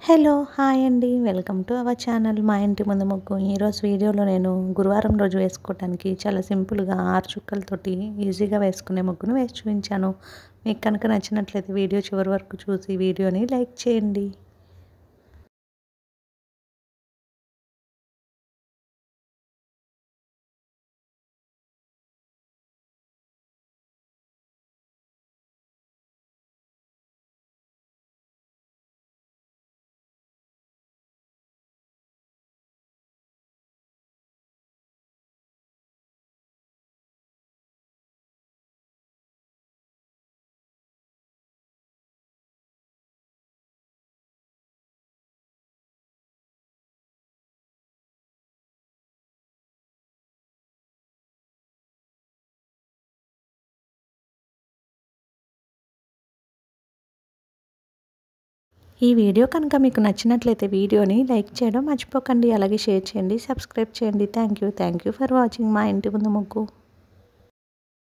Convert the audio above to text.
Hello! Hi అండి. Welcome to our channel మా ఇంటి ముందు ముగ్గు. ఈరోజు వీడియోలో నేను గురువారం రోజు వేసుకోవటానికి చాలా సింపుల్‌గా 6 చుక్కలతోటి ఈజీగా వేసుకునే ముగ్గును వేసి చూపించాను. మీకు కనుక నచ్చినట్లయితే వీడియో చివరి వరకు చూసి వీడియోని లైక్ చేయండి. ఈ వీడియో కనుక మీకు నచ్చినట్లయితే వీడియోని లైక్ చేయడం మర్చిపోకండి. అలాగే షేర్ చేయండి, సబ్స్క్రైబ్ చేయండి. థ్యాంక్ యూ ఫర్ వాచింగ్ మా ఇంటి ముందు ముగ్గు.